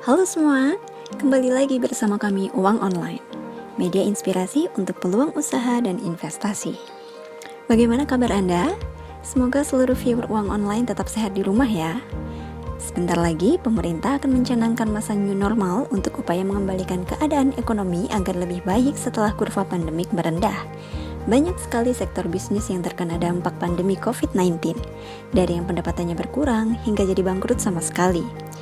Halo semua, kembali lagi bersama kami Uang Online, media inspirasi untuk peluang usaha dan investasi. Bagaimana kabar Anda? Semoga seluruh viewer Uang Online tetap sehat di rumah ya. Sebentar lagi, pemerintah akan mencanangkan masa new normal untuk upaya mengembalikan keadaan ekonomi agar lebih baik setelah kurva pandemik merendah. Banyak sekali sektor bisnis yang terkena dampak pandemi COVID-19, dari yang pendapatannya berkurang hingga jadi bangkrut sama sekali.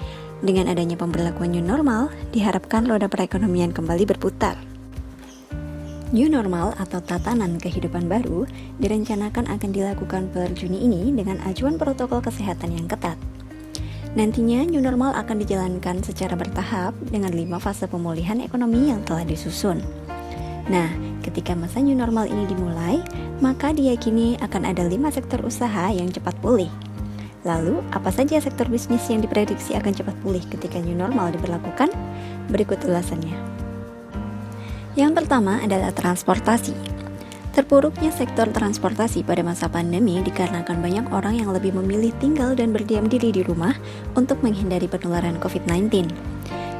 Dengan adanya pemberlakuan new normal, diharapkan roda perekonomian kembali berputar. New normal atau tatanan kehidupan baru direncanakan akan dilakukan per Juni ini dengan acuan protokol kesehatan yang ketat. Nantinya new normal akan dijalankan secara bertahap dengan 5 fase pemulihan ekonomi yang telah disusun. Nah, ketika masa new normal ini dimulai, maka diyakini akan ada 5 sektor usaha yang cepat pulih. Lalu, apa saja sektor bisnis yang diprediksi akan cepat pulih ketika new normal diberlakukan? Berikut ulasannya. Yang pertama adalah transportasi. Terpuruknya sektor transportasi pada masa pandemi dikarenakan banyak orang yang lebih memilih tinggal dan berdiam diri di rumah untuk menghindari penularan COVID-19.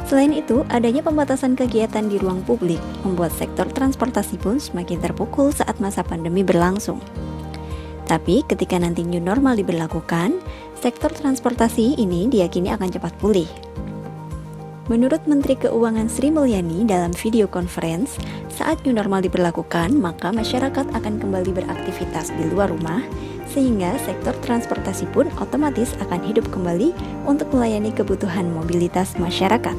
Selain itu, adanya pembatasan kegiatan di ruang publik membuat sektor transportasi pun semakin terpukul saat masa pandemi berlangsung. Tapi ketika nanti new normal diberlakukan, sektor transportasi ini diyakini akan cepat pulih. Menurut Menteri Keuangan Sri Mulyani dalam video conference, saat new normal diberlakukan, maka masyarakat akan kembali beraktivitas di luar rumah, sehingga sektor transportasi pun otomatis akan hidup kembali untuk melayani kebutuhan mobilitas masyarakat.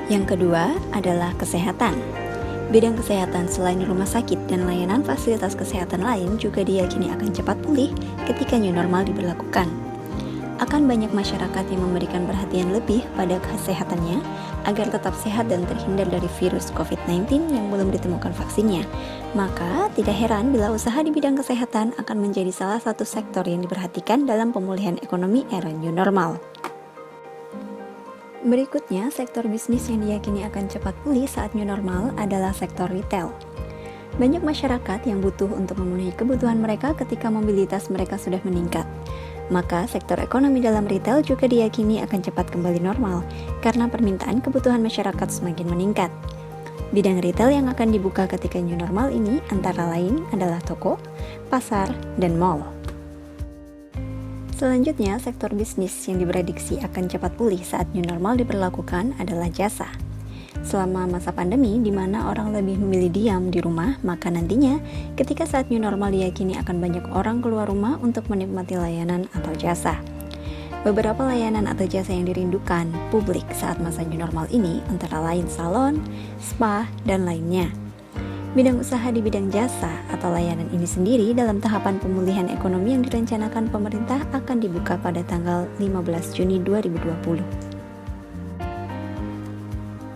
Yang kedua adalah kesehatan. Bidang kesehatan selain rumah sakit dan layanan fasilitas kesehatan lain juga diyakini akan cepat pulih ketika new normal diberlakukan. Akan banyak masyarakat yang memberikan perhatian lebih pada kesehatannya agar tetap sehat dan terhindar dari virus COVID-19 yang belum ditemukan vaksinnya. Maka tidak heran bila usaha di bidang kesehatan akan menjadi salah satu sektor yang diperhatikan dalam pemulihan ekonomi era new normal. Berikutnya, sektor bisnis yang diyakini akan cepat pulih saat new normal adalah sektor retail. Banyak masyarakat yang butuh untuk memenuhi kebutuhan mereka ketika mobilitas mereka sudah meningkat. Maka sektor ekonomi dalam retail juga diyakini akan cepat kembali normal karena permintaan kebutuhan masyarakat semakin meningkat. Bidang retail yang akan dibuka ketika new normal ini antara lain adalah toko, pasar, dan mall. Selanjutnya, sektor bisnis yang diprediksi akan cepat pulih saat new normal diberlakukan adalah jasa. Selama masa pandemi, di mana orang lebih memilih diam di rumah, maka nantinya ketika saat new normal diyakini akan banyak orang keluar rumah untuk menikmati layanan atau jasa. Beberapa layanan atau jasa yang dirindukan publik saat masa new normal ini antara lain salon, spa, dan lainnya. Bidang usaha di bidang jasa atau layanan ini sendiri dalam tahapan pemulihan ekonomi yang direncanakan pemerintah akan dibuka pada tanggal 15 Juni 2020.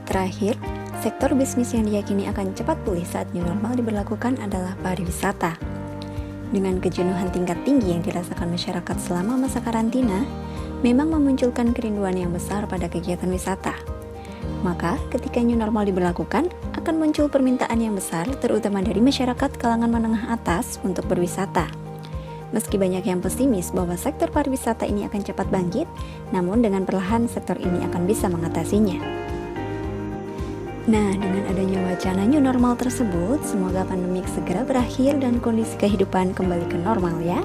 Terakhir, sektor bisnis yang diyakini akan cepat pulih saat new normal diberlakukan adalah pariwisata. Dengan kejenuhan tingkat tinggi yang dirasakan masyarakat selama masa karantina, memang memunculkan kerinduan yang besar pada kegiatan wisata. Maka, ketika new normal diberlakukan, akan muncul permintaan yang besar, terutama dari masyarakat kalangan menengah atas untuk berwisata. Meski banyak yang pesimis bahwa sektor pariwisata ini akan cepat bangkit, namun dengan perlahan sektor ini akan bisa mengatasinya. Nah, dengan adanya wacana new normal tersebut, semoga pandemik segera berakhir dan kondisi kehidupan kembali ke normal ya.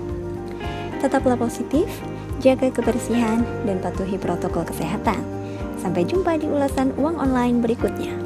Tetaplah positif, jaga kebersihan, dan patuhi protokol kesehatan. Sampai jumpa di ulasan Uang Online berikutnya.